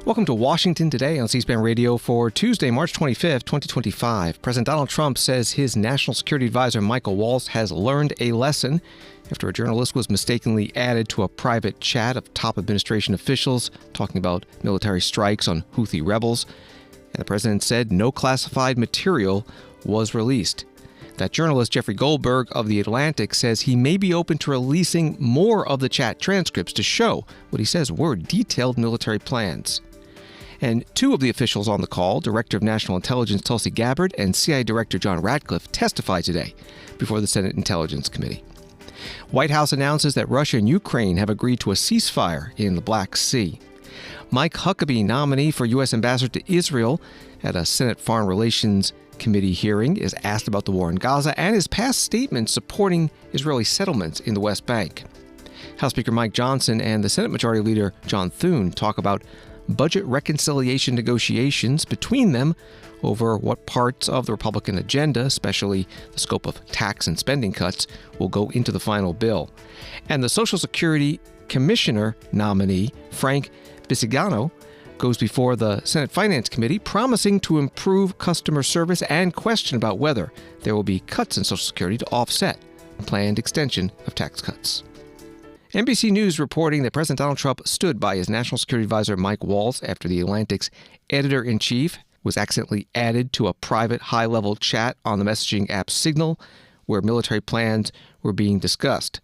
Welcome to Washington Today on C-SPAN Radio for Tuesday, March 25th, 2025. President Donald Trump says his National Security Adviser, Michael Waltz, has learned a lesson after a journalist was mistakenly added to a private chat of top administration officials talking about military strikes on Houthi rebels. And the president said no classified material was released. That journalist, Jeffrey Goldberg of The Atlantic, says he may be open to releasing more of the chat transcripts to show what he says were detailed military plans. And two of the officials on the call, Director of National Intelligence Tulsi Gabbard and CIA Director John Ratcliffe, testified today before the Senate Intelligence Committee. White House announces that Russia and Ukraine have agreed to a ceasefire in the Black Sea. Mike Huckabee, nominee for U.S. Ambassador to Israel at a Senate Foreign Relations Committee hearing, is asked about the war in Gaza and his past statements supporting Israeli settlements in the West Bank. House Speaker Mike Johnson and the Senate Majority Leader John Thune talk about budget reconciliation negotiations between them over what parts of the Republican agenda, especially the scope of tax and spending cuts, will go into the final bill. And the Social Security Commissioner nominee, Frank Bisignano, goes before the Senate Finance Committee promising to improve customer service and question about whether there will be cuts in Social Security to offset a planned extension of tax cuts. NBC News reporting that President Donald Trump stood by his National Security Advisor Mike Waltz after the Atlantic's editor-in-chief was accidentally added to a private high-level chat on the messaging app Signal, where military plans were being discussed.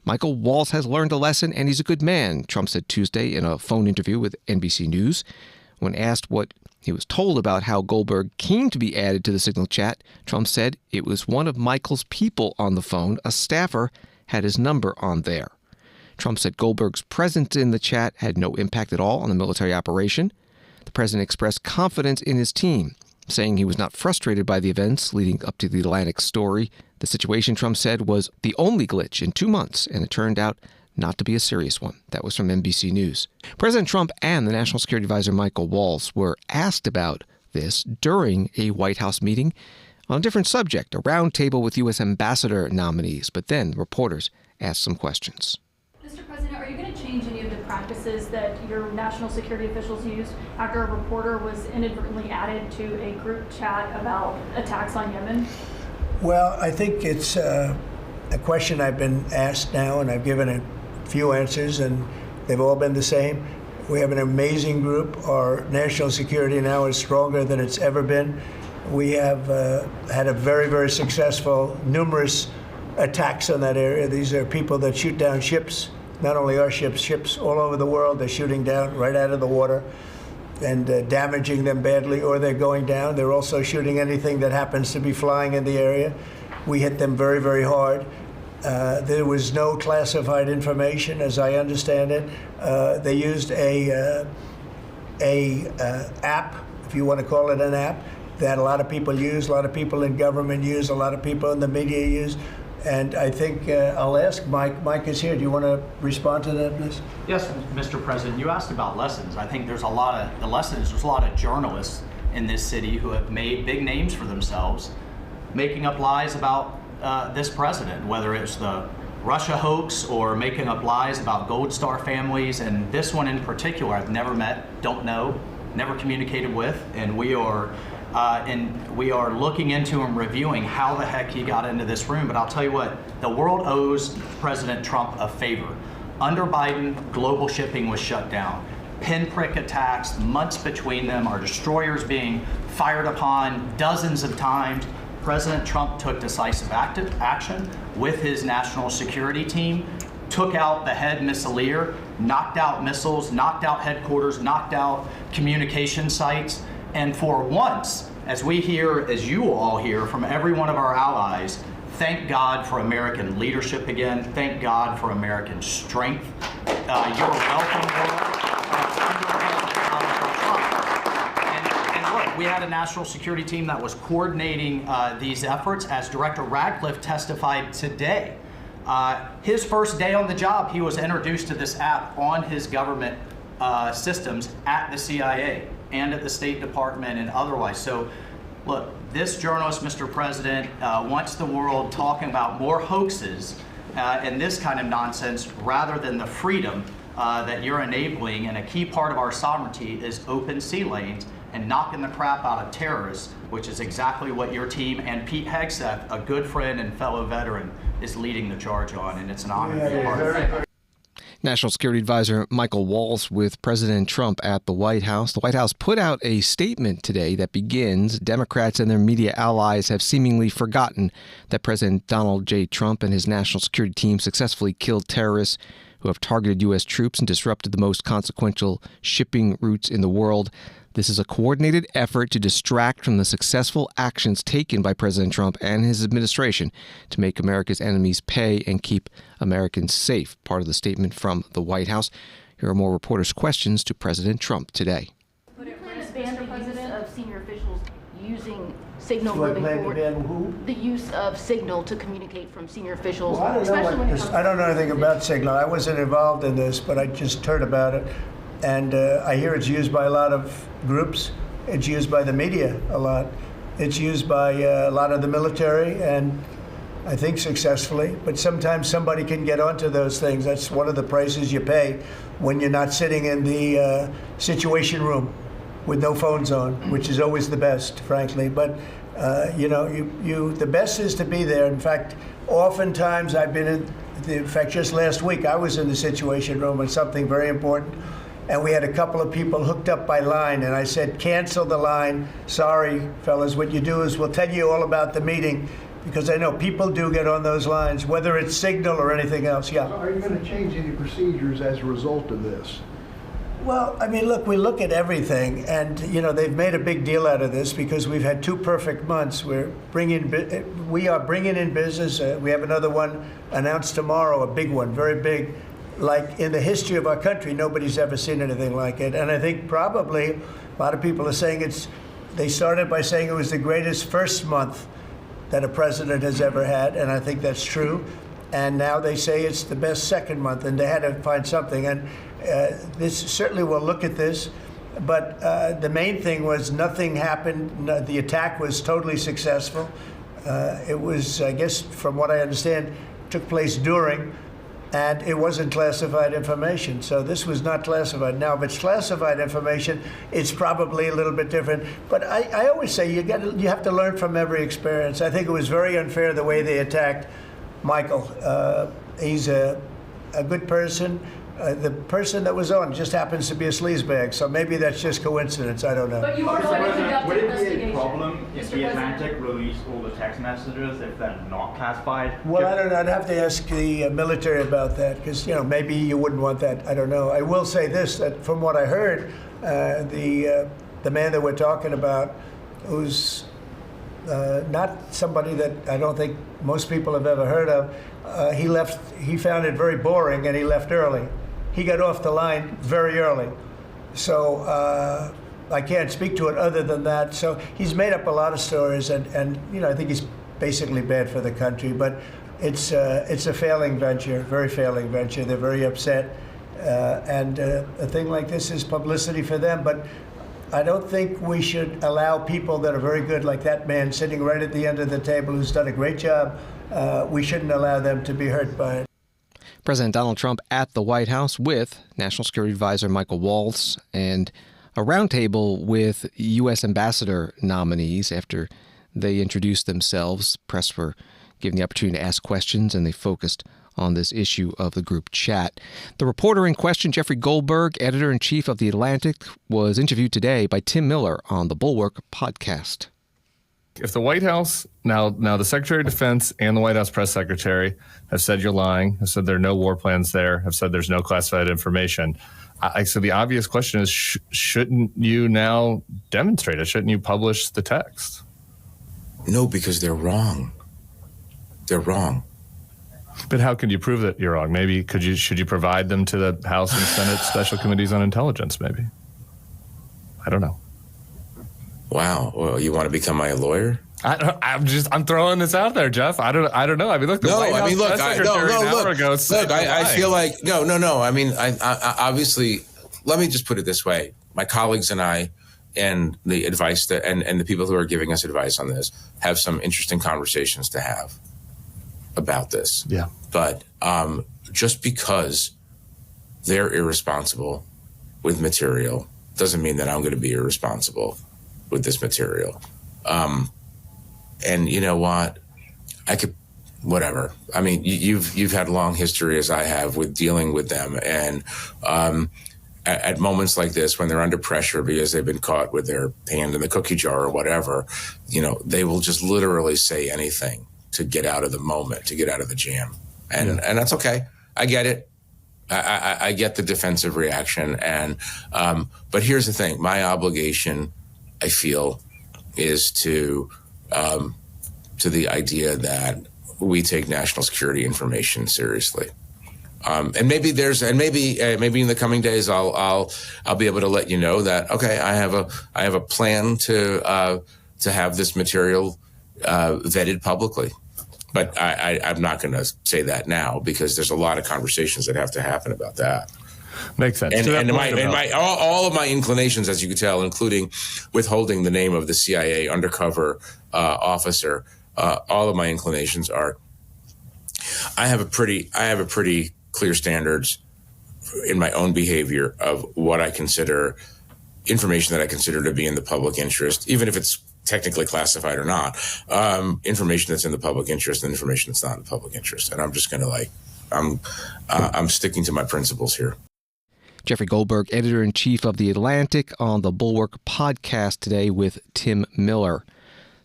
Michael Waltz has learned a lesson, and he's a good man, Trump said Tuesday in a phone interview with NBC News. When asked what he was told about how Goldberg came to be added to the Signal chat, Trump said it was one of Michael's people on the phone. A staffer had his number on there. Trump said Goldberg's presence in the chat had no impact at all on the military operation. The president expressed confidence in his team, saying he was not frustrated by the events leading up to the Atlantic story. The situation, Trump said, was the only glitch in 2 months, and it turned out not to be a serious one. That was from NBC News. President Trump and the National Security Advisor Michael Waltz were asked about this during a White House meeting on a different subject, a roundtable with U.S. ambassador nominees. But then reporters asked some questions. Mr. President, are you going to change any of the practices that your national security officials used after a reporter was inadvertently added to a group chat about attacks on Yemen? Well, I think it's a question I've been asked now, and I've given a few answers, and they've all been the same. We have an amazing group. Our national security now is stronger than it's ever been. We have had a very, very successful, numerous attacks on that area. These are people that shoot down ships, not only our ships, ships all over the world. They're shooting down right out of the water and damaging them badly, or they're going down. They're also shooting anything that happens to be flying in the area. We hit them very, very hard. There was no classified information, as I understand it. They used a app, if you want to call it an app, that a lot of people use, a lot of people in government use, a lot of people in the media use. And I think I'll ask Mike. Mike is here. Do you want to respond to that, please? Yes, Mr. President. You asked about lessons. I think there's a lot of journalists in this city who have made big names for themselves, making up lies about this president, whether it's the Russia hoax or making up lies about Gold Star families. And this one in particular, I've never met, don't know, never communicated with, and we are looking into and reviewing how the heck he got into this room. But I'll tell you what, the world owes President Trump a favor. Under Biden, global shipping was shut down. Pinprick attacks, months between them, our destroyers being fired upon dozens of times. President Trump took decisive action with his national security team, took out the head missileer, knocked out missiles, knocked out headquarters, knocked out communication sites. And for once, as we hear, as you all hear from every one of our allies, thank God for American leadership again. Thank God for American strength. You're welcome, world. And look, we had a national security team that was coordinating these efforts. As Director Ratcliffe testified today, his first day on the job, he was introduced to this app on his government systems at the CIA and at the State Department and otherwise. So look, this journalist, Mr. President, wants the world talking about more hoaxes and this kind of nonsense rather than the freedom that you're enabling, and a key part of our sovereignty is open sea lanes and knocking the crap out of terrorists, which is exactly what your team and Pete Hegseth, a good friend and fellow veteran, is leading the charge on, and it's an honor to be part of it. National Security Advisor Michael Waltz with President Trump at the White House. The White House put out a statement today that begins, Democrats and their media allies have seemingly forgotten that President Donald J. Trump and his national security team successfully killed terrorists who have targeted U.S. troops and disrupted the most consequential shipping routes in the world. This is a coordinated effort to distract from the successful actions taken by President Trump and his administration to make America's enemies pay and keep Americans safe. Part of the statement from the White House. Here are more reporters' questions to President Trump today. Would it ban the president of senior officials using signal Do I moving plan to forward? ban who? The use of signal to communicate from senior officials, Well, I don't know anything about Signal. I wasn't involved in this, but I just heard about it. And I hear it's used by a lot of groups. It's used by the media a lot. It's used by a lot of the military, and I think successfully. But sometimes somebody can get onto those things. That's one of the prices you pay when you're not sitting in the Situation Room with no phones on, which is always the best, frankly. But the best is to be there. In fact, oftentimes I've been in fact, just last week I was in the Situation Room on something very important. And we had a couple of people hooked up by line, and I said, cancel the line. Sorry, fellas, what you do is we'll tell you all about the meeting, because I know people do get on those lines, whether it's Signal or anything else. Yeah. So are you going to change any procedures as a result of this? Well, I mean, look, we look at everything, and, they've made a big deal out of this because we've had 2 perfect months. We are bringing in business. We have another one announced tomorrow, a big one, very big. Like in the history of our country, nobody's ever seen anything like it. And I think probably a lot of people are saying they started by saying it was the greatest first month that a president has ever had, and I think that's true. And now they say it's the best second month, and they had to find something. And this certainly will look at this, but the main thing was nothing happened. The attack was totally successful. It was, I guess, from what I understand, took place during. And it wasn't classified information. So this was not classified. Now, if it's classified information, it's probably a little bit different. But I always say you have to learn from every experience. I think it was very unfair the way they attacked Michael. He's a good person. The person that was on just happens to be a sleazebag, so maybe that's just coincidence. I don't know. But you are going to conduct Would an it be investigation. a problem if Mr. the President? Atlantic released all the text messages if they're not classified? Well, I don't know. I'd have to ask the military about that because, maybe you wouldn't want that. I don't know. I will say this, that from what I heard, the man that we're talking about, who's not somebody that I don't think most people have ever heard of, he found it very boring and he left early. He got off the line very early. So I can't speak to it other than that. So he's made up a lot of stories, and I think he's basically bad for the country. But it's a failing venture, very failing venture. They're very upset, and a thing like this is publicity for them. But I don't think we should allow people that are very good, like that man sitting right at the end of the table who's done a great job. We shouldn't allow them to be hurt by it. President Donald Trump at the White House with National Security Advisor Michael Waltz and a roundtable with U.S. ambassador nominees after they introduced themselves. Press were given the opportunity to ask questions, and they focused on this issue of the group chat. The reporter in question, Jeffrey Goldberg, editor-in-chief of The Atlantic, was interviewed today by Tim Miller on the Bulwark podcast. If the White House, now the Secretary of Defense and the White House press secretary have said you're lying, have said there are no war plans there, have said there's no classified information, so the obvious question is, shouldn't you now demonstrate it? Shouldn't you publish the text? No, because they're wrong. They're wrong. But how can you prove that you're wrong? Maybe should you provide them to the House and Senate Special Committees on Intelligence, maybe? I don't know. Wow. Well, you want to become my lawyer? I'm throwing this out there, Jeff. I don't know. I mean, look, the White House press secretary an hour ago said I feel like no. I mean, I obviously, let me just put it this way: my colleagues and I, and the advice that and the people who are giving us advice on this have some interesting conversations to have about this. Yeah. But just because they're irresponsible with material doesn't mean that I'm going to be irresponsible with this material. And you know what? I could, whatever. I mean, you've had a long history, as I have, with dealing with them. And at moments like this, when they're under pressure because they've been caught with their hand in the cookie jar or whatever, you know, they will just literally say anything to get out of the moment, to get out of the jam. And that's okay. I get it. I get the defensive reaction. And but here's the thing. My obligation, I feel, is to the idea that we take national security information seriously. And maybe in the coming days I'll be able to let you know that, okay, I have a plan to have this material vetted publicly. But I'm not going to say that now, because there's a lot of conversations that have to happen about that. Makes sense. And all of my inclinations, as you can tell, including withholding the name of the CIA undercover officer, all of my inclinations are, I have a pretty clear standards in my own behavior of what I consider information that I consider to be in the public interest, even if it's technically classified or not, information that's in the public interest and information that's not in the public interest. And I'm just going to I'm sticking to my principles here. Jeffrey Goldberg, editor-in-chief of The Atlantic, on the Bulwark podcast today with Tim Miller.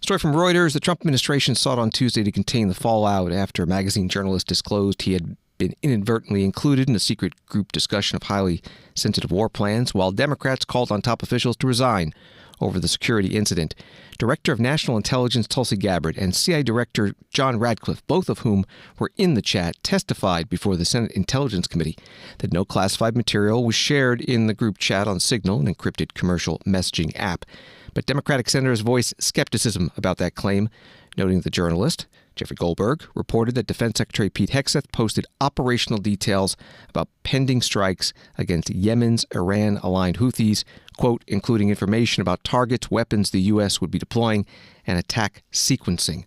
Story from Reuters. The Trump administration sought on Tuesday to contain the fallout after a magazine journalist disclosed he had been inadvertently included in a secret group discussion of highly sensitive war plans, while Democrats called on top officials to resign over the security incident. Director of National Intelligence Tulsi Gabbard and CIA Director John Ratcliffe, both of whom were in the chat, testified before the Senate Intelligence Committee that no classified material was shared in the group chat on Signal, an encrypted commercial messaging app. But Democratic senators voiced skepticism about that claim, noting the journalist, Jeffrey Goldberg, reported that Defense Secretary Pete Hegseth posted operational details about pending strikes against Yemen's Iran-aligned Houthis, quote, including information about targets, weapons the U.S. would be deploying, and attack sequencing.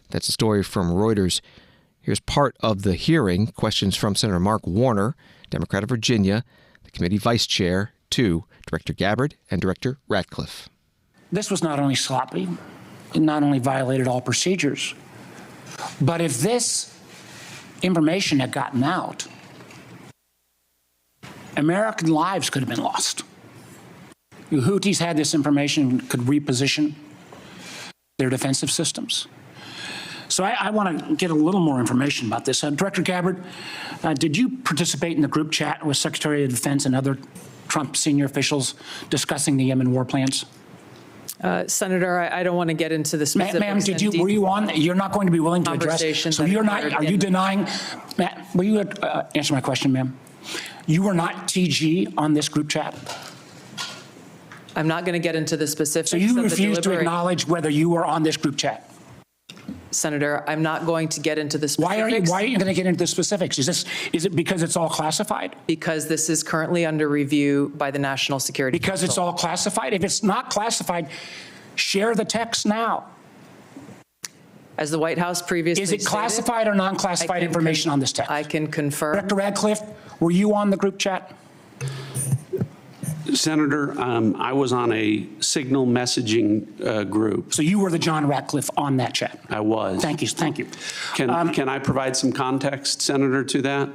That's a story from Reuters. Here's part of the hearing. Questions from Senator Mark Warner, Democrat of Virginia, the committee vice chair, to Director Gabbard and Director Ratcliffe. This was not only sloppy, it not only violated all procedures, but if this information had gotten out, American lives could have been lost. The Houthis had this information, could reposition their defensive systems. So I want to get a little more information about this. Director Gabbard, did you participate in the group chat with Secretary of Defense and other Trump senior officials discussing the Yemen war plans? Senator, I don't want to get into the specifics. Ma'am, were you on? You're not going to be willing to address. So you're not. Are you denying? Ma'am, will you answer my question, ma'am? You were not TG on this group chat. I'm not going to get into the specifics. So you refuse to acknowledge whether you were on this group chat. Senator, I'm not going to get into the specifics. Why are you going to get into the specifics? Is it because it's all classified? Because this is currently under review by the National Security Council. Because it's all classified? If it's not classified, share the text now. As the White House previously stated, is it classified or non-classified information on this text? I can confirm. Director Ratcliffe, were you on the group chat? Senator, I was on a Signal messaging group. So you were the John Ratcliffe on that chat? I was. Thank you. Thank you. Can I provide some context, Senator, to that?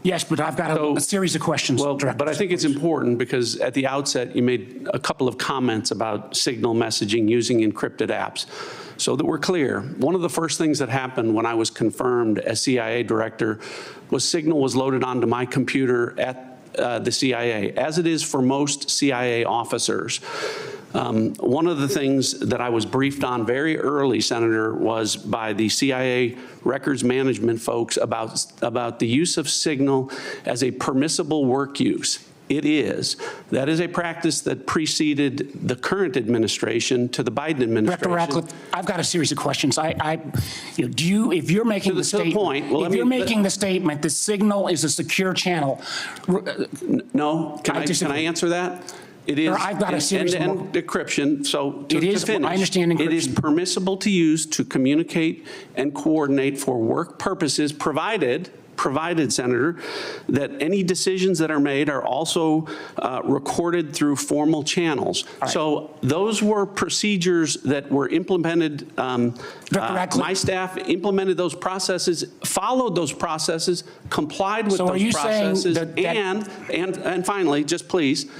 Yes, but I've got a series of questions. Well, but I think it's important because at the outset you made a couple of comments about Signal messaging using encrypted apps. So that we're clear, one of the first things that happened when I was confirmed as CIA director was Signal was loaded onto my computer at the CIA, as it is for most CIA officers. One of the things that I was briefed on very early, Senator, was by the CIA records management folks about the use of Signal as a permissible work use. It is. That is a practice that preceded the current administration to the Biden administration. Director Ratcliffe, I've got a series of questions. If you're making the statement that Signal is a secure channel. No, can I answer that? It is. I've got a series of decryption. So to finish, I understand encryption. It is permissible to use to communicate and coordinate for work purposes, provided provided, Senator, that any decisions that are made are also recorded through formal channels. Right. So those were procedures that were implemented. My staff implemented those processes, followed those processes, complied with those processes, and finally, just please,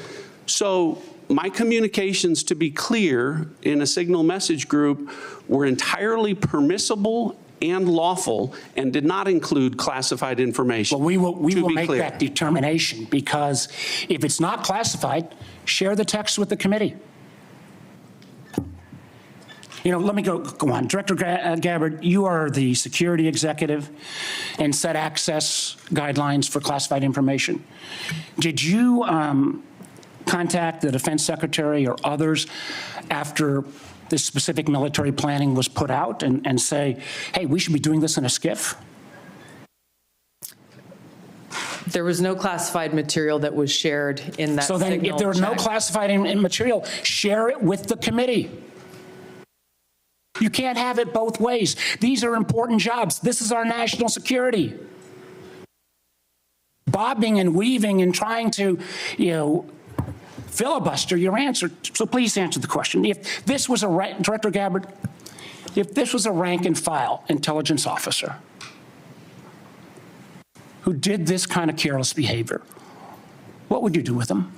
so my communications, to be clear, in a signal message group were entirely permissible and lawful and did not include classified information. Well, we will make that determination, because if it's not classified, share the text with the committee. You know, let me go on. Director Gabbard, you are the security executive and set access guidelines for classified information. Did you contact the defense secretary or others after this specific military planning was put out and say, hey, we should be doing this in a SCIF? There was no classified material that was shared in that So then if there was no classified material, share it with the committee. You can't have it both ways. These are important jobs. This is our national security. Bobbing and weaving and trying to, filibuster your answer. So please answer the question. If this was Director Gabbard, if this was a rank and file intelligence officer who did this kind of careless behavior, what would you do with them?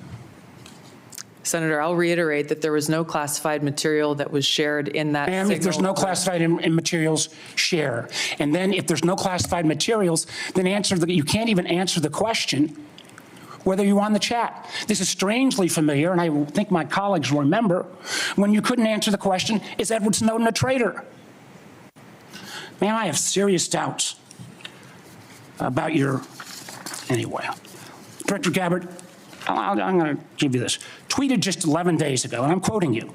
Senator, I'll reiterate that there was no classified material that was shared in that signal. If there's no classified materials, share. And then if there's no classified materials, then you can't even answer the question whether you're on the chat. This is strangely familiar, and I think my colleagues will remember, when you couldn't answer the question, is Edward Snowden a traitor? Man, I have serious doubts about anyway. Director Gabbard, I'm going to give you this. Tweeted just 11 days ago, and I'm quoting you.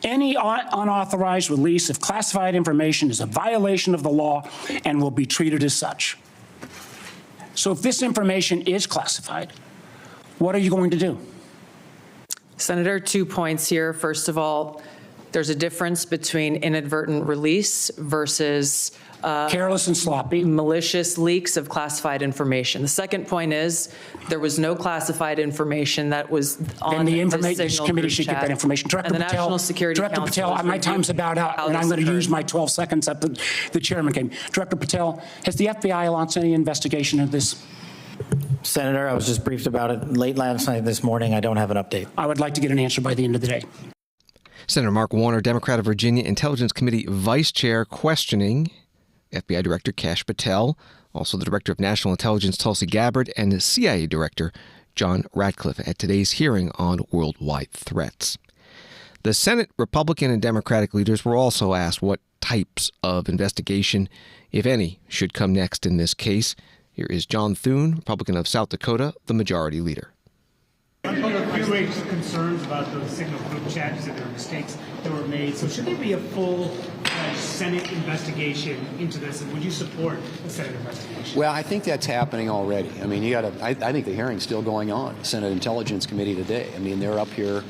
Any unauthorized release of classified information is a violation of the law and will be treated as such. So if this information is classified, what are you going to do? Senator, 2 points here. First of all, there's a difference between inadvertent release versus careless and sloppy, malicious leaks of classified information. The second point is there was no classified information that was on the information committee should get that information. Director Patel, my time's about out, and I'm going to use my 12 seconds that the chairman gave me. Director Patel, has the FBI launched any investigation of this? Senator, I was just briefed about it late last night, this morning. I don't have an update. I would like to get an answer by the end of the day. Senator Mark Warner, Democrat of Virginia, Intelligence Committee Vice Chair, questioning FBI Director Kash Patel, also the Director of National Intelligence Tulsi Gabbard, and the CIA Director John Ratcliffe at today's hearing on worldwide threats. The Senate Republican and Democratic leaders were also asked what types of investigation, if any, should come next in this case. Here is John Thune, Republican of South Dakota, the majority leader. You raised concerns about the signal group chat. You said there were mistakes that were made. So should there be a full Senate investigation into this? And would you support a Senate investigation? Well, I think that's happening already. I mean, I think the hearing's still going on. Senate Intelligence Committee today. I mean, they're up here.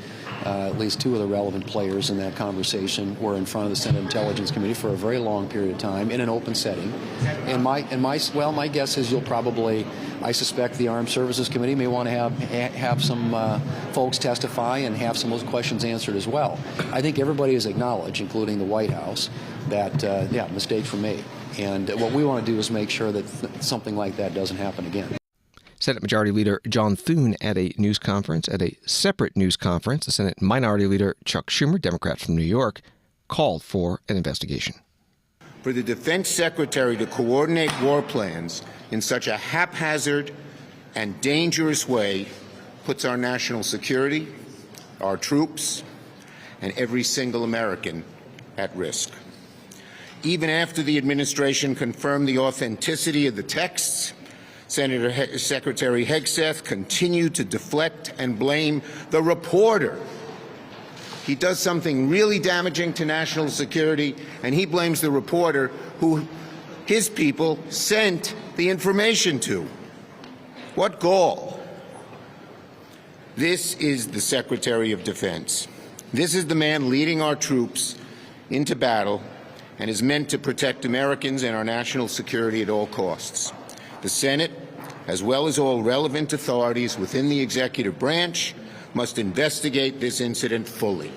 At least two of the relevant players in that conversation were in front of the Senate Intelligence Committee for a very long period of time in an open setting. And my guess is I suspect the Armed Services Committee may want to have some folks testify and have some of those questions answered as well. I think everybody has acknowledged, including the White House, that mistakes were made. And what we want to do is make sure that something like that doesn't happen again. Senate Majority Leader John Thune at a separate news conference. The Senate Minority Leader Chuck Schumer, Democrat from New York, called for an investigation. For the Defense Secretary to coordinate war plans in such a haphazard and dangerous way puts our national security, our troops, and every single American at risk. Even after the administration confirmed the authenticity of the texts, Secretary Hegseth continued to deflect and blame the reporter. He does something really damaging to national security, and he blames the reporter who his people sent the information to. What gall? This is the Secretary of Defense. This is the man leading our troops into battle and is meant to protect Americans and our national security at all costs. The Senate, as well as all relevant authorities within the executive branch, must investigate this incident fully.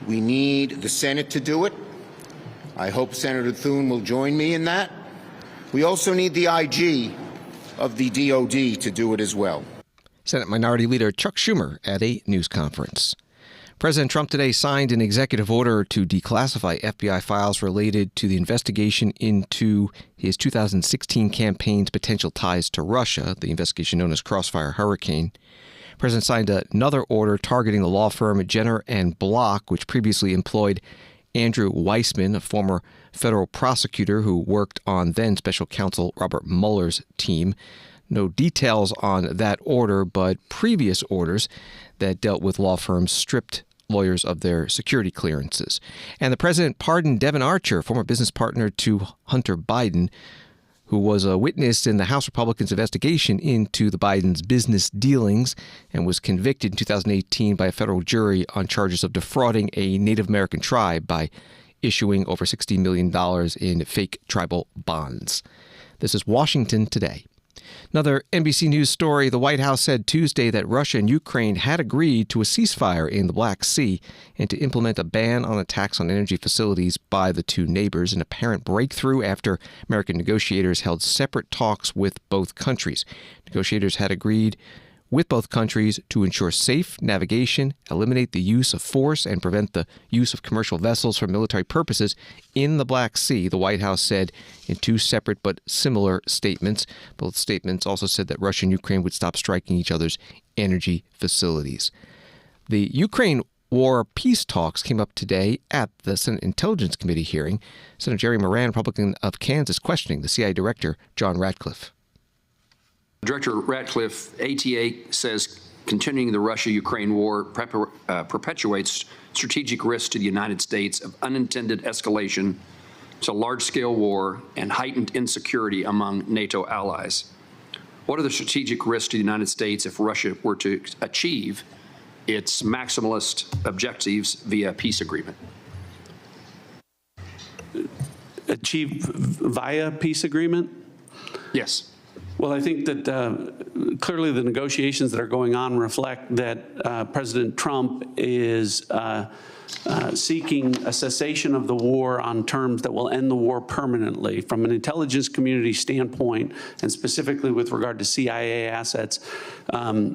We need the Senate to do it. I hope Senator Thune will join me in that. We also need the IG of the DOD to do it as well. Senate Minority Leader Chuck Schumer at a news conference. President Trump today signed an executive order to declassify FBI files related to the investigation into his 2016 campaign's potential ties to Russia, the investigation known as Crossfire Hurricane. The President signed another order targeting the law firm Jenner & Block, which previously employed Andrew Weissman, a former federal prosecutor who worked on then Special Counsel Robert Mueller's team. No details on that order, but previous orders that dealt with law firms stripped lawyers of their security clearances. And the president pardoned Devin Archer, former business partner to Hunter Biden, who was a witness in the House Republicans' investigation into the Biden's business dealings and was convicted in 2018 by a federal jury on charges of defrauding a Native American tribe by issuing over $60 million in fake tribal bonds. This is Washington Today. Another NBC News story, the White House said Tuesday that Russia and Ukraine had agreed to a ceasefire in the Black Sea and to implement a ban on attacks on energy facilities by the two neighbors, an apparent breakthrough after American negotiators held separate talks with both countries. Negotiators had agreed with both countries to ensure safe navigation, eliminate the use of force, and prevent the use of commercial vessels for military purposes in the Black Sea, the White House said in two separate but similar statements. Both statements also said that Russia and Ukraine would stop striking each other's energy facilities. The Ukraine war peace talks came up today at the Senate Intelligence Committee hearing. Senator Jerry Moran, Republican of Kansas, questioning the CIA Director John Ratcliffe. Director Ratcliffe, ATA says continuing the Russia-Ukraine war perpetuates strategic risks to the United States of unintended escalation to large-scale war and heightened insecurity among NATO allies. What are the strategic risks to the United States if Russia were to achieve its maximalist objectives via peace agreement? Achieve via peace agreement? Yes. Well, I think that clearly the negotiations that are going on reflect that President Trump is seeking a cessation of the war on terms that will end the war permanently. From an intelligence community standpoint, and specifically with regard to CIA assets,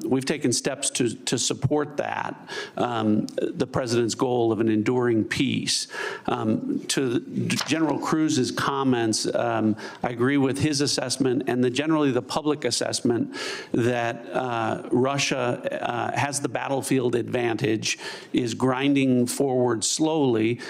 we've taken steps to support that, the president's goal of an enduring peace. To General Cruz's comments, I agree with his assessment and generally the public assessment that Russia has the battlefield advantage, is grinding forward slowly.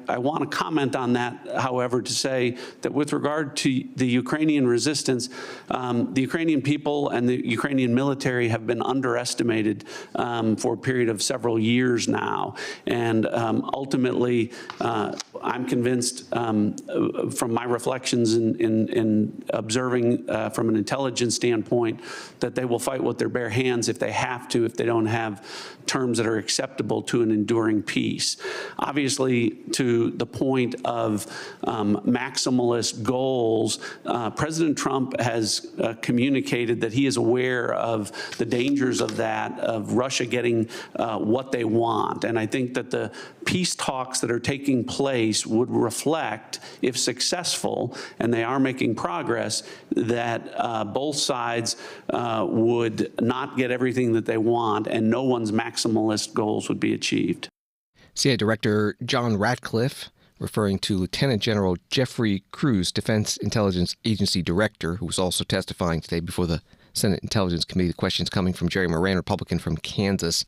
I want to comment on that, however, to say that with regard to the Ukrainian resistance, the Ukrainian people and the Ukrainian military have been underestimated for a period of several years now. And ultimately, I'm convinced from my reflections in observing from an intelligence standpoint that they will fight with their bare hands if they have to, if they don't have terms that are acceptable to an enduring peace. Obviously, to the point of maximalist goals, President Trump has communicated that he is aware of the dangers of that, of Russia getting what they want. And I think that the peace talks that are taking place would reflect, if successful, and they are making progress, that both sides would not get everything that they want and no one's maximalist goals would be achieved. CIA Director John Ratcliffe, referring to Lieutenant General Jeffrey Cruz, Defense Intelligence Agency Director, who was also testifying today before the Senate Intelligence Committee. The questions coming from Jerry Moran, Republican from Kansas.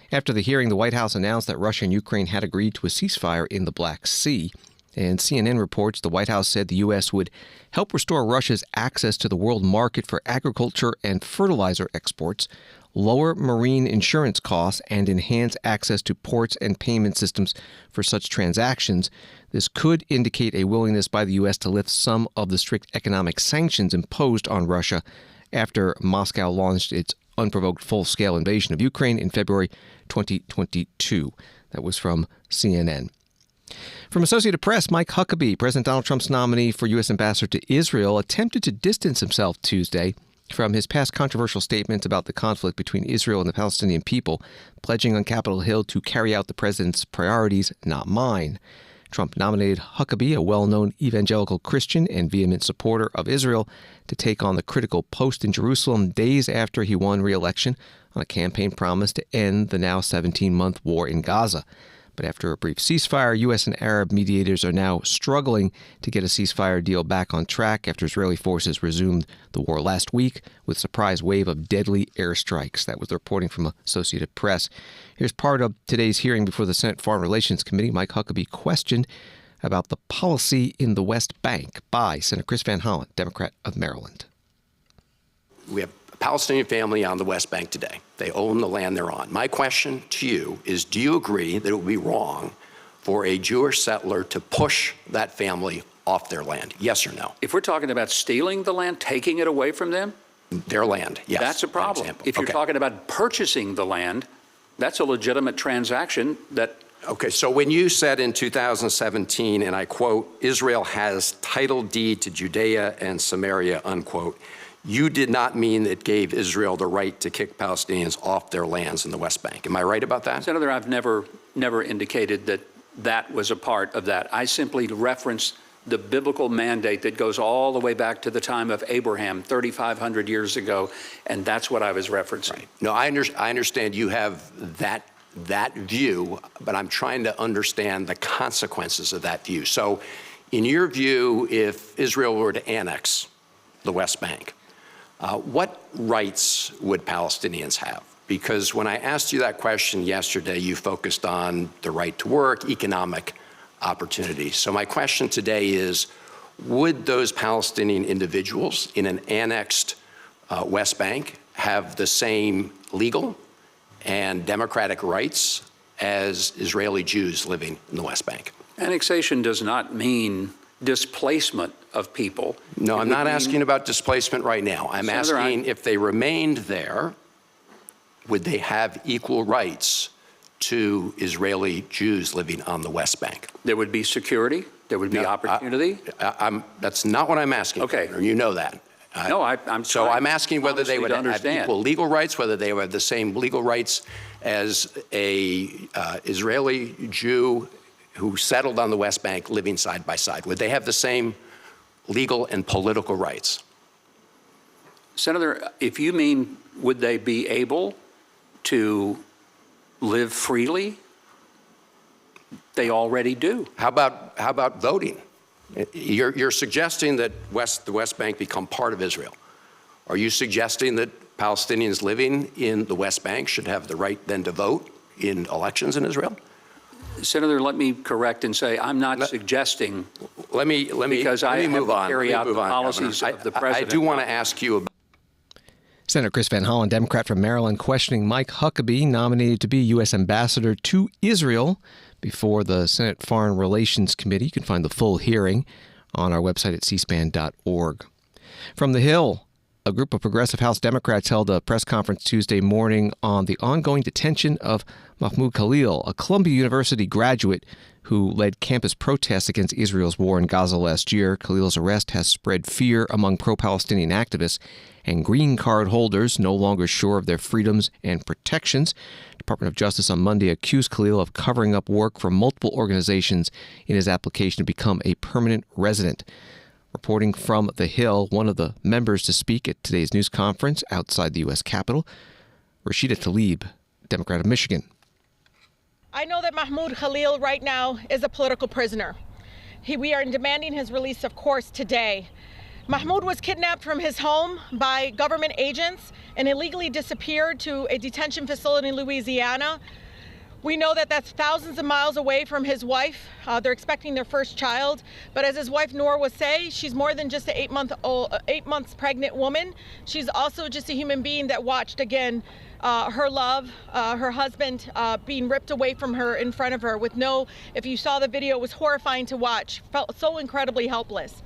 After the hearing, the White House announced that Russia and Ukraine had agreed to a ceasefire in the Black Sea. And CNN reports the White House said the U.S. would help restore Russia's access to the world market for agriculture and fertilizer exports, lower marine insurance costs, and enhance access to ports and payment systems for such transactions. This could indicate a willingness by the U.S. to lift some of the strict economic sanctions imposed on Russia after Moscow launched its unprovoked full-scale invasion of Ukraine in February 2022. That was from CNN. From Associated Press, Mike Huckabee, President Donald Trump's nominee for U.S. Ambassador to Israel, attempted to distance himself Tuesday from his past controversial statements about the conflict between Israel and the Palestinian people, pledging on Capitol Hill to carry out the president's priorities, not mine. Trump nominated Huckabee, a well-known evangelical Christian and vehement supporter of Israel, to take on the critical post in Jerusalem days after he won re-election on a campaign promise to end the now 17-month war in Gaza. But after a brief ceasefire, U.S. and Arab mediators are now struggling to get a ceasefire deal back on track after Israeli forces resumed the war last week with a surprise wave of deadly airstrikes. That was the reporting from Associated Press. Here's part of today's hearing before the Senate Foreign Relations Committee. Mike Huckabee questioned about the policy in the West Bank by Senator Chris Van Hollen, Democrat of Maryland. We have a Palestinian family on the West Bank today. They own the land they're on. My question to you is, do you agree that it would be wrong for a Jewish settler to push that family off their land? Yes or no? If we're talking about stealing the land, taking it away from them, their land, yes. that's a problem. If you're talking about purchasing the land, that's a legitimate transaction that... Okay, so when you said in 2017, and I quote, Israel has title deed to Judea and Samaria, unquote, you did not mean it gave Israel the right to kick Palestinians off their lands in the West Bank. Am I right about that? Senator, I've never indicated that that was a part of that. I simply referenced the biblical mandate that goes all the way back to the time of Abraham, 3,500 years ago, and that's what I was referencing. Right. No, I understand you have that view, but I'm trying to understand the consequences of that view. So in your view, if Israel were to annex the West Bank, what rights would Palestinians have? Because when I asked you that question yesterday, you focused on the right to work, economic opportunities. So my question today is, would those Palestinian individuals in an annexed West Bank have the same legal and democratic rights as Israeli Jews living in the West Bank? Annexation does not mean displacement of people. No, I'm not asking about displacement right now. I'm Senator, asking if they remained there, would they have equal rights to Israeli Jews living on the West Bank? There would be security. There would be opportunity. That's not what I'm asking. Okay. You know that. No, I'm So I'm asking whether they would have equal legal rights, whether they would have the same legal rights as a Israeli Jew who settled on the West Bank living side by side. Would they have the same legal and political rights? Senator, if you mean would they be able to live freely, they already do. How about voting? You're suggesting that the West Bank become part of Israel. Are you suggesting that Palestinians living in the West Bank should have the right then to vote in elections in Israel? Senator, let me correct and say I'm not suggesting. Let me because I move on. Carry out the policies of the president. I do want to ask you about. Senator Chris Van Hollen, Democrat from Maryland, questioning Mike Huckabee, nominated to be U.S. Ambassador to Israel before the Senate Foreign Relations Committee. You can find the full hearing on our website at cspan.org. From the Hill, a group of progressive House Democrats held a press conference Tuesday morning on the ongoing detention of Mahmoud Khalil, a Columbia University graduate who led campus protests against Israel's war in Gaza last year. Khalil's arrest has spread fear among pro-Palestinian activists and green card holders no longer sure of their freedoms and protections. Department of Justice on Monday accused Khalil of covering up work for multiple organizations in his application to become a permanent resident. Reporting from The Hill, one of the members to speak at today's news conference outside the U.S. Capitol, Rashida Tlaib, Democrat of Michigan. I know that Mahmoud Khalil right now is a political prisoner. We are demanding his release, of course, today. Mahmoud was kidnapped from his home by government agents and illegally disappeared to a detention facility in Louisiana. We know that that's thousands of miles away from his wife. They're expecting their first child. But as his wife Noor would say, she's more than just an 8 months pregnant woman. She's also just a human being that watched, again, her love, her husband being ripped away from her in front of her with if you saw the video, it was horrifying to watch, felt so incredibly helpless.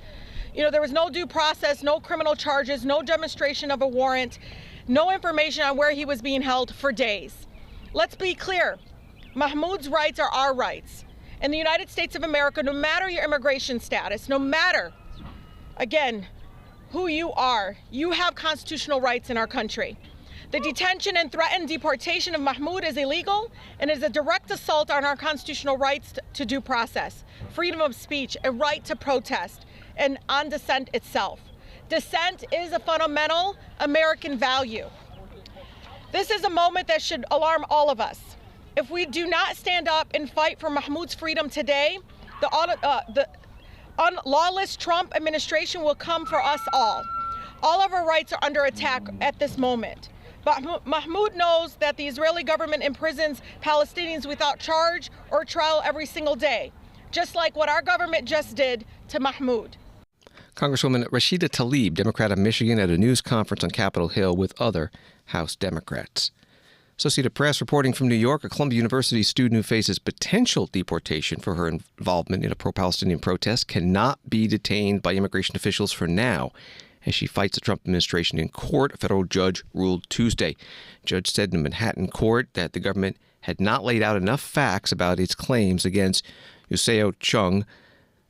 You know, there was no due process, no criminal charges, no demonstration of a warrant, no information on where he was being held for days. Let's be clear. Mahmoud's rights are our rights. In the United States of America, no matter your immigration status, no matter, again, who you are, you have constitutional rights in our country. The detention and threatened deportation of Mahmoud is illegal and is a direct assault on our constitutional rights to due process, freedom of speech, a right to protest, and on dissent itself. Dissent is a fundamental American value. This is a moment that should alarm all of us. If we do not stand up and fight for Mahmoud's freedom today, the lawless Trump administration will come for us all. All of our rights are under attack at this moment. But Mahmoud knows that the Israeli government imprisons Palestinians without charge or trial every single day, just like what our government just did to Mahmoud. Congresswoman Rashida Tlaib, Democrat of Michigan, at a news conference on Capitol Hill with other House Democrats. Associated Press reporting from New York, a Columbia University student who faces potential deportation for her involvement in a pro-Palestinian protest cannot be detained by immigration officials for now as she fights the Trump administration in court, a federal judge ruled Tuesday. Judge said in a Manhattan court that the government had not laid out enough facts about its claims against Yuseo Chung,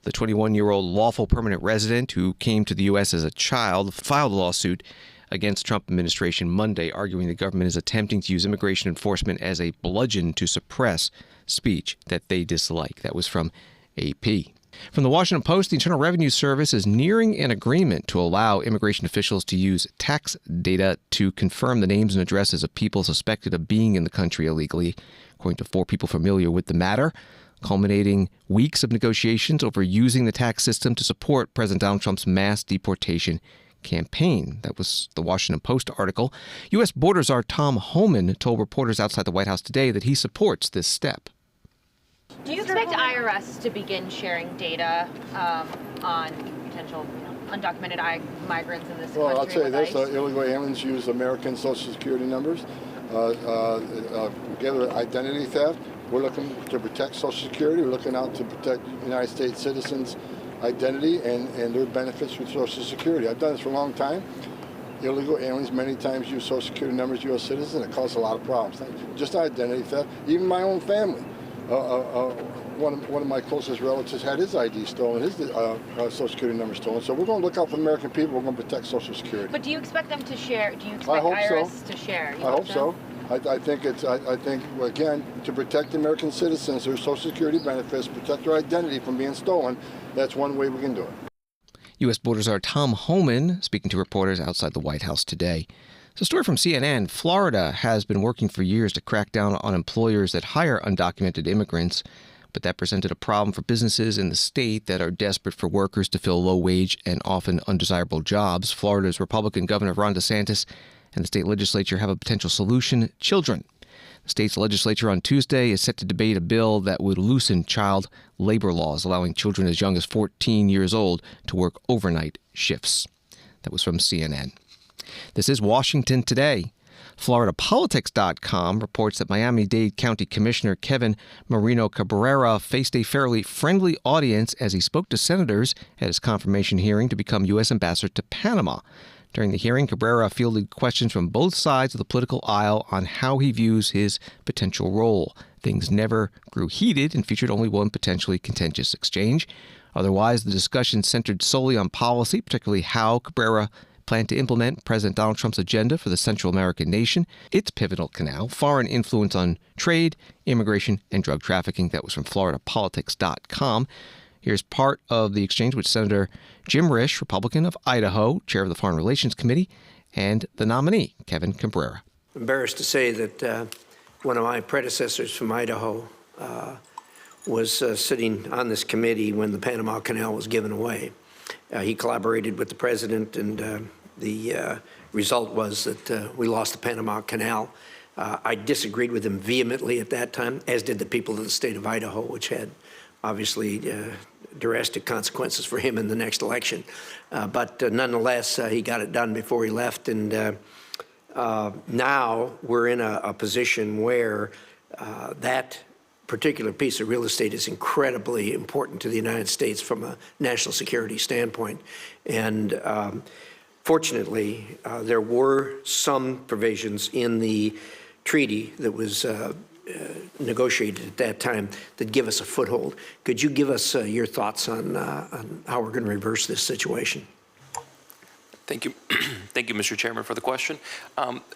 the 21-year-old lawful permanent resident who came to the U.S. as a child, filed a lawsuit against the Trump administration Monday, arguing the government is attempting to use immigration enforcement as a bludgeon to suppress speech that they dislike. That was from AP. From the Washington Post, the Internal Revenue Service is nearing an agreement to allow immigration officials to use tax data to confirm the names and addresses of people suspected of being in the country illegally, according to 4 people familiar with the matter, culminating weeks of negotiations over using the tax system to support President Donald Trump's mass deportation campaign. That was the Washington Post article. U.S. Border Czar Tom Homan told reporters outside the White House today that he supports this step. Do you expect IRS to begin sharing data on potential undocumented migrants in this country? Well, I'll tell you this, illegal aliens use American Social Security numbers, together identity theft. We're looking to protect Social Security. We're looking out to protect United States citizens' identity and their benefits with Social Security. I've done this for a long time. Illegal aliens many times use Social Security numbers, U.S. citizens. It causes a lot of problems. Just identity theft. Even my own family. One of my closest relatives had his ID stolen, his Social Security number stolen. So we're going to look out for American people. We're going to protect Social Security. But do you expect them to share? Do you expect IRS to share? I hope so. I think again, to protect American citizens, their Social Security benefits, protect their identity from being stolen. That's one way we can do it. U.S. Border Czar Tom Homan speaking to reporters outside the White House today. So, a story from CNN. Florida has been working for years to crack down on employers that hire undocumented immigrants, but that presented a problem for businesses in the state that are desperate for workers to fill low-wage and often undesirable jobs. Florida's Republican Governor Ron DeSantis and the state legislature have a potential solution: children. The state's legislature on Tuesday is set to debate a bill that would loosen child labor laws, allowing children as young as 14 years old to work overnight shifts. That was from CNN. This is Washington Today. FloridaPolitics.com reports that Miami-Dade County Commissioner Kevin Marino Cabrera faced a fairly friendly audience as he spoke to senators at his confirmation hearing to become U.S. ambassador to Panama. During the hearing, Cabrera fielded questions from both sides of the political aisle on how he views his potential role. Things never grew heated and featured only one potentially contentious exchange. Otherwise, the discussion centered solely on policy, particularly how Cabrera planned to implement President Donald Trump's agenda for the Central American nation, its pivotal canal, foreign influence on trade, immigration, and drug trafficking. That was from FloridaPolitics.com. Here's part of the exchange with Senator Jim Risch, Republican of Idaho, chair of the Foreign Relations Committee, and the nominee, Kevin Cabrera. I'm embarrassed to say that one of my predecessors from Idaho was sitting on this committee when the Panama Canal was given away. He collaborated with the president, and the result was that we lost the Panama Canal. I disagreed with him vehemently at that time, as did the people of the state of Idaho, which had obviously drastic consequences for him in the next election. But nonetheless, he got it done before he left, and now we're in a position where that particular piece of real estate is incredibly important to the United States from a national security standpoint. And fortunately, there were some provisions in the treaty that was negotiated at that time that give us a foothold. Could you give us your thoughts on how we're going to reverse this situation? Thank you. Thank you, Mr. Chairman, for the question.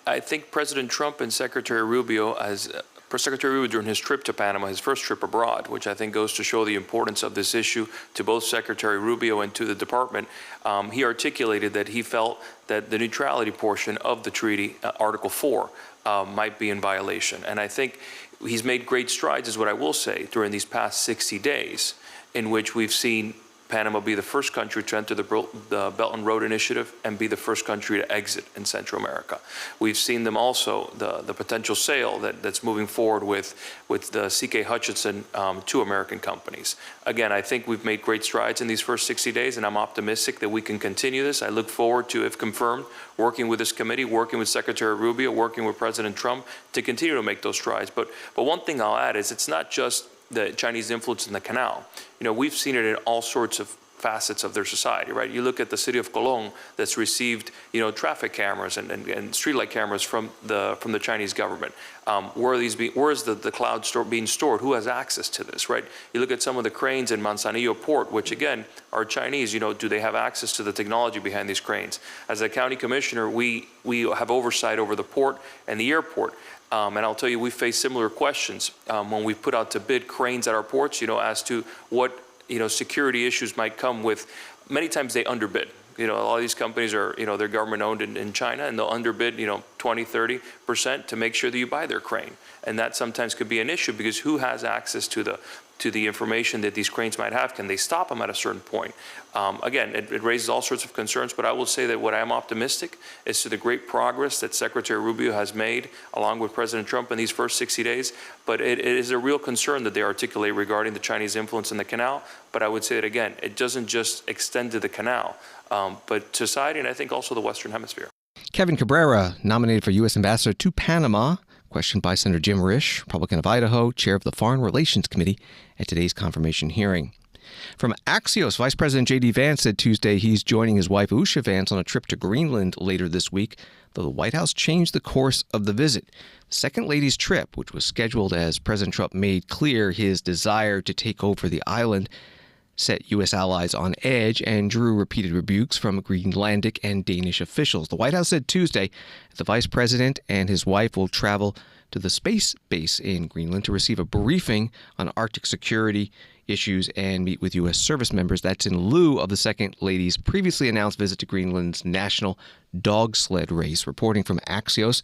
I think President Trump and Secretary Rubio, during his trip to Panama, his first trip abroad, which I think goes to show the importance of this issue to both Secretary Rubio and to the department, he articulated that he felt that the neutrality portion of the treaty, Article 4, might be in violation. And I think he's made great strides, is what I will say, during these past 60 days, in which we've seen Panama be the first country to enter the Belt and Road Initiative and be the first country to exit in Central America. We've seen them also, the potential sale that's moving forward with the C.K. Hutchison to American companies. Again, I think we've made great strides in these first 60 days, and I'm optimistic that we can continue this. I look forward to, if confirmed, working with this committee, working with Secretary Rubio, working with President Trump to continue to make those strides. But one thing I'll add is it's not just the Chinese influence in the canal. We've seen it in all sorts of facets of their society, right? You look at the city of Colón that's received, traffic cameras and streetlight cameras from the Chinese government. Where is the cloud being stored? Who has access to this, right? You look at some of the cranes in Manzanillo Port, which again are Chinese. Do they have access to the technology behind these cranes? As a county commissioner, we have oversight over the port and the airport. And I'll tell you, we face similar questions when we put out to bid cranes at our ports, as to what, security issues might come with. Many times they underbid. A lot of these companies are, they're government owned in China, and they'll underbid, 20, 30% to make sure that you buy their crane. And that sometimes could be an issue because who has access to the information that these cranes might have? Can they stop them at a certain point? Again, it raises all sorts of concerns, but I will say that what I am optimistic is to the great progress that Secretary Rubio has made along with President Trump in these first 60 days. But it is a real concern that they articulate regarding the Chinese influence in the canal. But I would say that, again, it doesn't just extend to the canal, but to society and I think also the Western Hemisphere. Kevin Cabrera, nominated for U.S. Ambassador to Panama, questioned by Senator Jim Risch, Republican of Idaho, chair of the Foreign Relations Committee, at today's confirmation hearing. From Axios, Vice President J.D. Vance said Tuesday he's joining his wife Usha Vance on a trip to Greenland later this week, though the White House changed the course of the visit. The Second Lady's trip, which was scheduled as President Trump made clear his desire to take over the island, set U.S. allies on edge and drew repeated rebukes from Greenlandic and Danish officials. The White House said Tuesday the vice president and his wife will travel to the space base in Greenland to receive a briefing on Arctic security issues and meet with U.S. service members. That's in lieu of the Second Lady's previously announced visit to Greenland's national dog sled race. Reporting from Axios,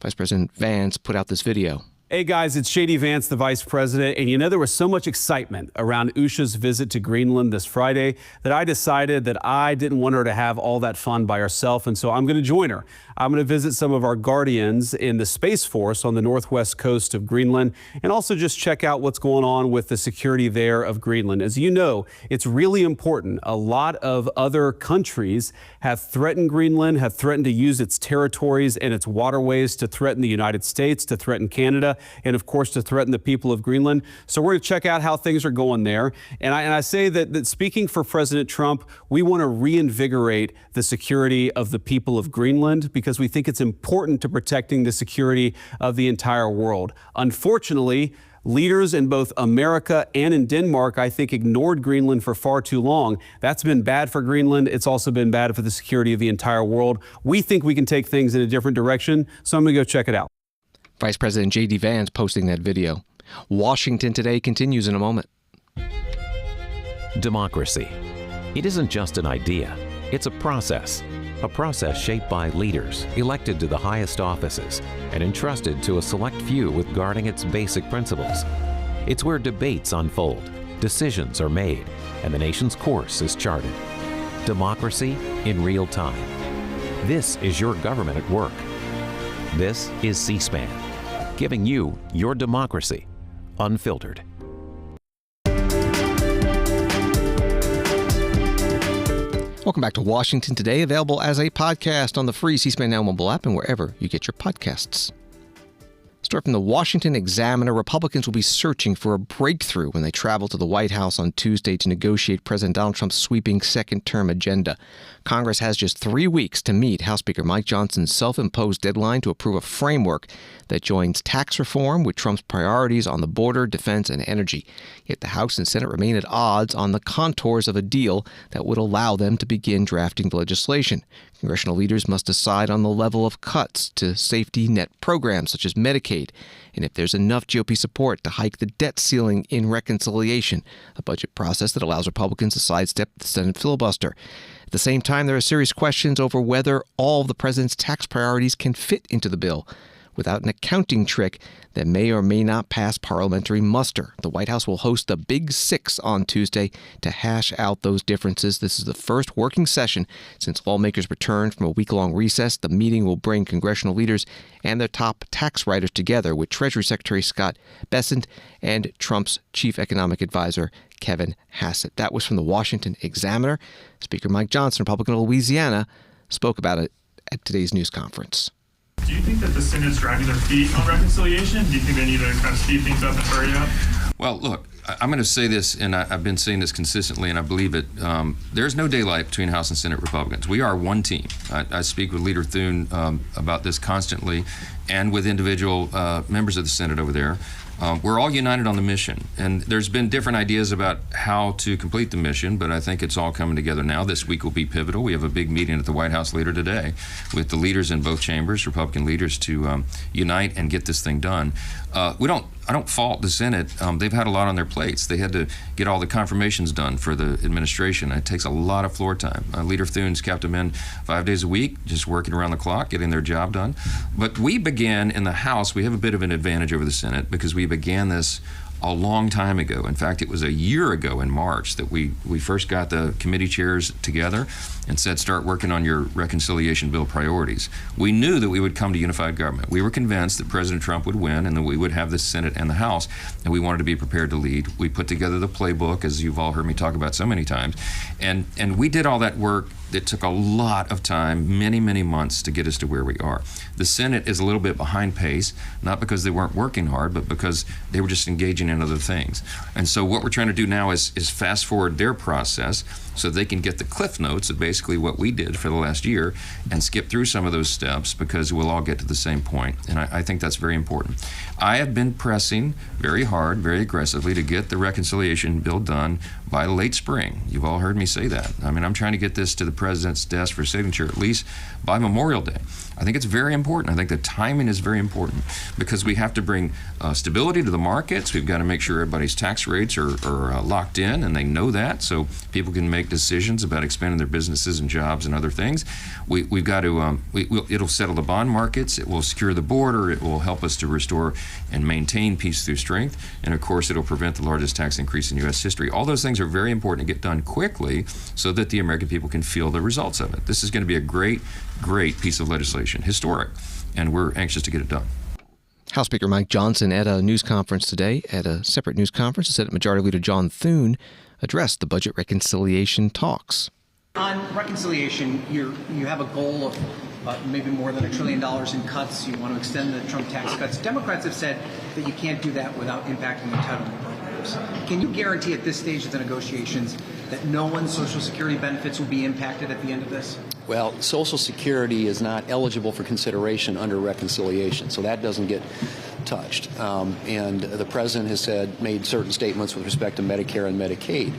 Vice President Vance put out this video. Hey guys, it's J.D. Vance, the vice president, and there was so much excitement around Usha's visit to Greenland this Friday that I decided that I didn't want her to have all that fun by herself, and so I'm going to join her. I'm going to visit some of our guardians in the Space Force on the northwest coast of Greenland and also just check out what's going on with the security there of Greenland. As you know, it's really important. A lot of other countries have threatened Greenland, have threatened to use its territories and its waterways to threaten the United States, to threaten Canada, and of course to threaten the people of Greenland. So we're going to check out how things are going there. And I say that speaking for President Trump, we want to reinvigorate the security of the people of Greenland because we think it's important to protecting the security of the entire world. Unfortunately, leaders in both America and in Denmark, I think, ignored Greenland for far too long. That's been bad for Greenland. It's also been bad for the security of the entire world. We think we can take things in a different direction, so I'm going to go check it out. Vice President J.D. Vance posting that video. Washington Today continues in a moment. Democracy. It isn't just an idea. It's a process shaped by leaders elected to the highest offices and entrusted to a select few with guarding its basic principles. It's where debates unfold, decisions are made, and the nation's course is charted. Democracy in real time. This is your government at work. This is C-SPAN, giving you your democracy unfiltered. Welcome back to Washington Today, available as a podcast on the free C-SPAN Now mobile app and wherever you get your podcasts. Story from the Washington Examiner. Republicans will be searching for a breakthrough when they travel to the White House on Tuesday to negotiate President Donald Trump's sweeping second-term agenda. Congress has just 3 weeks to meet House Speaker Mike Johnson's self-imposed deadline to approve a framework that joins tax reform with Trump's priorities on the border, defense, and energy. Yet the House and Senate remain at odds on the contours of a deal that would allow them to begin drafting the legislation. Congressional leaders must decide on the level of cuts to safety net programs such as Medicaid, and if there's enough GOP support to hike the debt ceiling in reconciliation, a budget process that allows Republicans to sidestep the Senate filibuster. At the same time, there are serious questions over whether all of the president's tax priorities can fit into the bill without an accounting trick that may or may not pass parliamentary muster. The White House will host the Big Six on Tuesday to hash out those differences. This is the first working session since lawmakers returned from a week-long recess. The meeting will bring congressional leaders and their top tax writers together with Treasury Secretary Scott Bessent and Trump's chief economic advisor, Kevin Hassett. That was from the Washington Examiner. Speaker Mike Johnson, Republican of Louisiana, spoke about it at today's news conference. Do you think that the Senate's dragging their feet on reconciliation? Do you think they need to kind of speed things up and hurry up? Well, look, I'm going to say this, and I've been saying this consistently, and I believe it. There's no daylight between House and Senate Republicans. We are one team. I speak with Leader Thune about this constantly, and with individual members of the Senate over there. We're all united on the mission, and there's been different ideas about how to complete the mission, but I think it's all coming together now. This week will be pivotal. We have a big meeting at the White House later today with the leaders in both chambers, Republican leaders, to unite and get this thing done. I don't fault the Senate. They've had a lot on their plates. They had to get all the confirmations done for the administration. It takes a lot of floor time. Leader Thune's kept them in 5 days a week, just working around the clock, getting their job done. But we began in the House. We have a bit of an advantage over the Senate because we began this a long time ago. In fact, it was a year ago in March that we first got the committee chairs together and said, start working on your reconciliation bill priorities. We knew that we would come to unified government. We were convinced that President Trump would win and that we would have the Senate and the House, and we wanted to be prepared to lead. We put together the playbook, as you've all heard me talk about so many times, and we did all that work. It took a lot of time, many, many months to get us to where we are. The Senate is a little bit behind pace, not because they weren't working hard, but because they were just engaging in other things. And so what we're trying to do now is fast forward their process so they can get the cliff notes of basically what we did for the last year and skip through some of those steps because we'll all get to the same point. And I think that's very important. I have been pressing very hard, very aggressively to get the reconciliation bill done by late spring. You've all heard me say that. I mean, I'm trying to get this to the president's desk for signature at least by Memorial Day. I think it's very important. I think the timing is very important because we have to bring stability to the markets. We've got to make sure everybody's tax rates are locked in and they know that so people can make decisions about expanding their businesses and jobs and other things. We've got to, it'll settle the bond markets. It will secure the border. It will help us to restore and maintain peace through strength. And of course, it'll prevent the largest tax increase in U.S. history. All those things are very important to get done quickly so that the American people can feel the results of it. This is going to be a great, great piece of legislation, historic, and we're anxious to get it done. House Speaker Mike Johnson at a news conference today. At a separate news conference, Senate Majority Leader John Thune addressed the budget reconciliation talks. On reconciliation, you have a goal of maybe more than $1 trillion in cuts. You want to extend the Trump tax cuts. Democrats have said that you can't do that without impacting entitlement programs. Can you guarantee at this stage of the negotiations that no one's Social Security benefits will be impacted at the end of this? Well, Social Security is not eligible for consideration under reconciliation, so that doesn't get touched. And the president has made certain statements with respect to Medicare and Medicaid.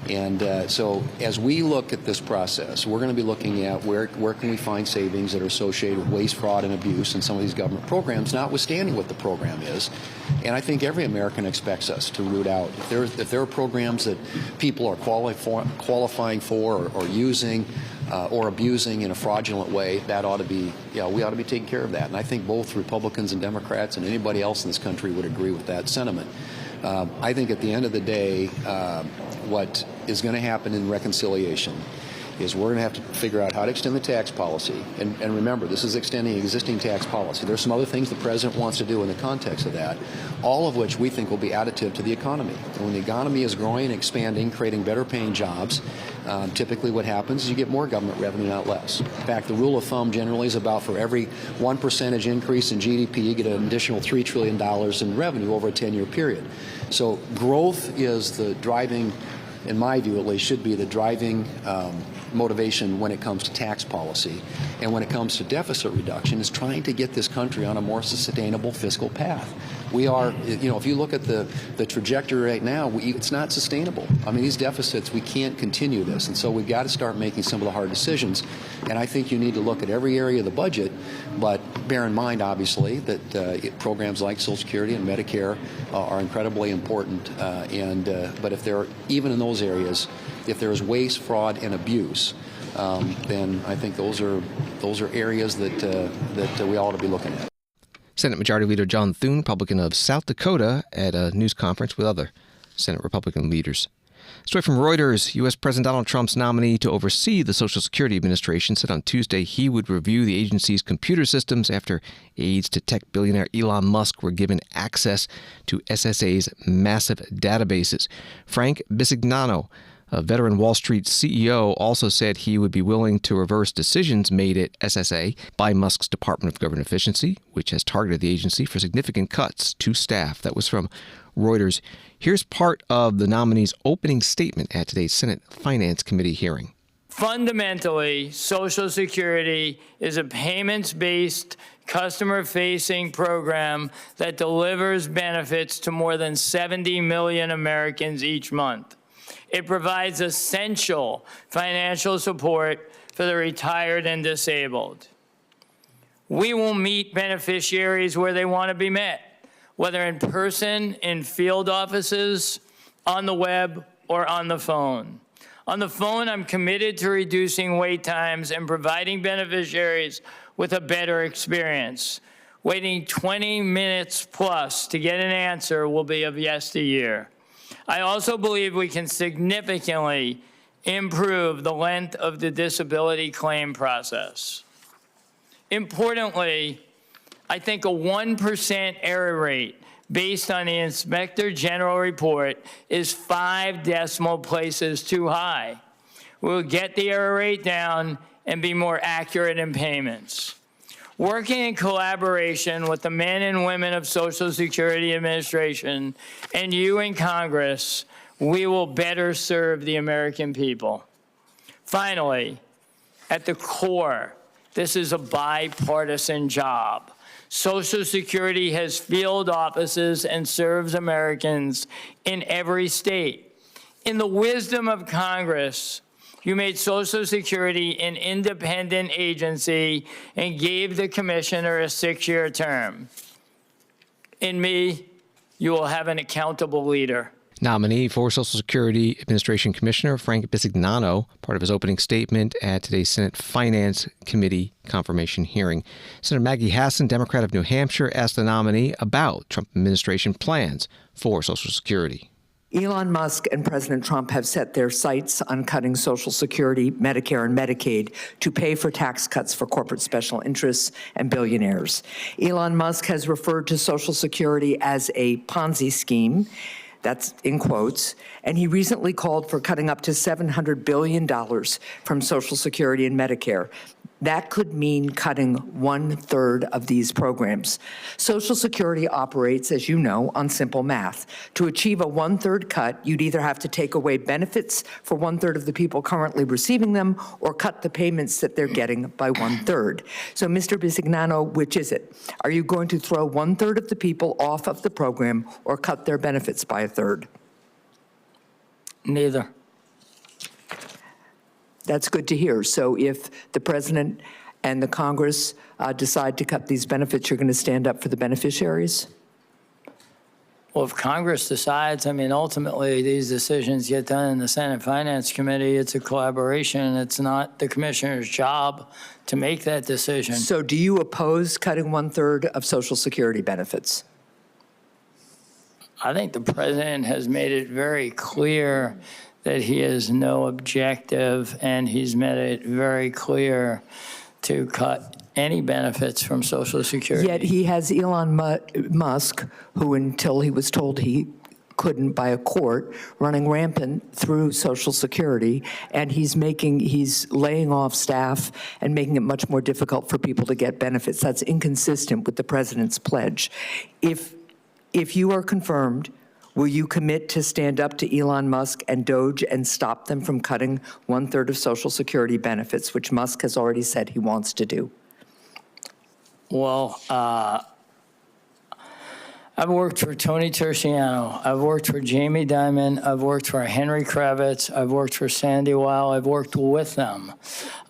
And so as we look at this process, we're going to be looking at where can we find savings that are associated with waste, fraud, and abuse in some of these government programs, notwithstanding what the program is. And I think every American expects us to root out. If there are programs that people are qualifying for or using or abusing in a fraudulent way, that ought to be, we ought to be taking care of that. And I think both Republicans and Democrats and anybody else in this country would agree with that sentiment. I think at the end of the day, what is going to happen in reconciliation is we're going to have to figure out how to extend the tax policy. And remember, this is extending existing tax policy. There's some other things the president wants to do in the context of that, all of which we think will be additive to the economy. And when the economy is growing, expanding, creating better paying jobs, typically what happens is you get more government revenue, not less. In fact, the rule of thumb generally is about for every 1% increase in GDP, you get an additional $3 trillion in revenue over a 10-year period. So growth is the driving, in my view at least, should be the driving motivation when it comes to tax policy. And when it comes to deficit reduction, is trying to get this country on a more sustainable fiscal path. We are, if you look at the trajectory right now, it's not sustainable. I mean, these deficits, we can't continue this. And so we've got to start making some of the hard decisions. And I think you need to look at every area of the budget, but bear in mind, obviously, that programs like Social Security and Medicare are incredibly important. But if there are, even in those areas, if there is waste, fraud, and abuse, then I think those are areas that we ought to be looking at. Senate Majority Leader John Thune, Republican of South Dakota, at a news conference with other Senate Republican leaders. Story from Reuters. U.S. President Donald Trump's nominee to oversee the Social Security Administration said on Tuesday he would review the agency's computer systems after aides to tech billionaire Elon Musk were given access to SSA's massive databases. Frank Bisignano, a veteran Wall Street CEO, also said he would be willing to reverse decisions made at SSA by Musk's Department of Government Efficiency, which has targeted the agency for significant cuts to staff. That was from Reuters. Here's part of the nominee's opening statement at today's Senate Finance Committee hearing. Fundamentally, Social Security is a payments-based, customer-facing program that delivers benefits to more than 70 million Americans each month. It provides essential financial support for the retired and disabled. We will meet beneficiaries where they want to be met, whether in person, in field offices, on the web, or on the phone. On the phone, I'm committed to reducing wait times and providing beneficiaries with a better experience. Waiting 20 minutes plus to get an answer will be of yesteryear. I also believe we can significantly improve the length of the disability claim process. Importantly, I think a 1% error rate based on the Inspector General report is 5 decimal places too high. We'll get the error rate down and be more accurate in payments. Working in collaboration with the men and women of Social Security Administration and you in Congress, we will better serve the American people. Finally, at the core, this is a bipartisan job. Social Security has field offices and serves Americans in every state. In the wisdom of Congress, you made Social Security an independent agency and gave the commissioner a 6-year term. In me, you will have an accountable leader. Nominee for Social Security Administration Commissioner Frank Bisignano, part of his opening statement at today's Senate Finance Committee confirmation hearing. Senator Maggie Hassan, Democrat of New Hampshire, asked the nominee about Trump administration plans for Social Security. Elon Musk and President Trump have set their sights on cutting Social Security, Medicare, and Medicaid to pay for tax cuts for corporate special interests and billionaires. Elon Musk has referred to Social Security as a Ponzi scheme. That's in quotes. And he recently called for cutting up to $700 billion from Social Security and Medicare. That could mean cutting 1/3 of these programs. Social Security operates, as you know, on simple math. To achieve a 1/3 cut, you'd either have to take away benefits for 1/3 of the people currently receiving them or cut the payments that they're getting by 1/3. So, Mr. Bisignano, which is it? Are you going to throw 1/3 of the people off of the program or cut their benefits by 1/3? Neither. That's good to hear. So if the president and the Congress decide to cut these benefits, you're going to stand up for the beneficiaries? Well, if Congress decides, I mean, ultimately these decisions get done in the Senate Finance Committee. It's a collaboration. It's not the commissioner's job to make that decision. So do you oppose cutting 1/3 of Social Security benefits? I think the president has made it very clear that he has no objective, and he's made it very clear to cut any benefits from Social Security. Yet he has Elon Musk, who until he was told he couldn't by a court, running rampant through Social Security, and he's laying off staff and making it much more difficult for people to get benefits. That's inconsistent with the president's pledge. If you are confirmed, will you commit to stand up to Elon Musk and Doge and stop them from cutting 1/3 of Social Security benefits, which Musk has already said he wants to do? Well, I've worked for Tony Terciano. I've worked for Jamie Dimon. I've worked for Henry Kravitz. I've worked for Sandy Weil. I've worked with them.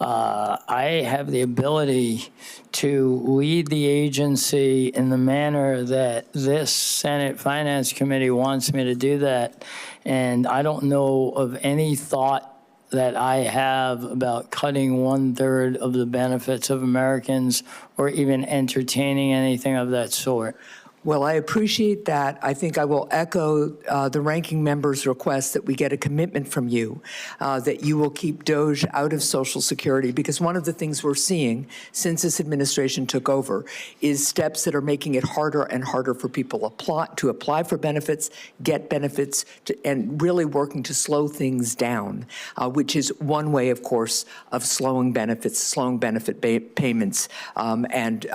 I have the ability to lead the agency in the manner that this Senate Finance Committee wants me to do that. And I don't know of any thought that I have about cutting 1/3 of the benefits of Americans or even entertaining anything of that sort. Well, I appreciate that. I think I will echo the ranking member's request that we get a commitment from you that you will keep Doge out of Social Security, because one of the things we're seeing since this administration took over is steps that are making it harder and harder for people to apply for benefits, get benefits, and really working to slow things down, which is one way, of course, of slowing benefits, slowing benefit payments, and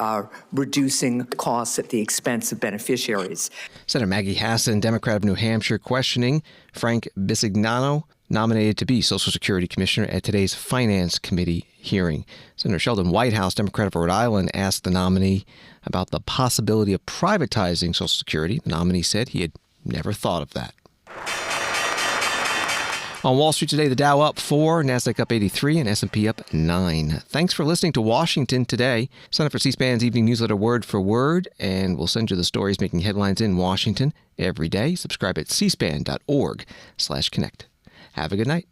reducing costs at the expense of beneficiaries. Senator Maggie Hassan, Democrat of New Hampshire, questioning Frank Bisignano, nominated to be Social Security Commissioner at today's Finance Committee hearing. Senator Sheldon Whitehouse, Democrat of Rhode Island, asked the nominee about the possibility of privatizing Social Security. The nominee said he had never thought of that. On Wall Street today, the Dow up 4, Nasdaq up 83, and S&P up 9. Thanks for listening to Washington Today. Sign up for C-SPAN's evening newsletter word for word, and we'll send you the stories making headlines in Washington every day. Subscribe at cspan.org/connect. Have a good night.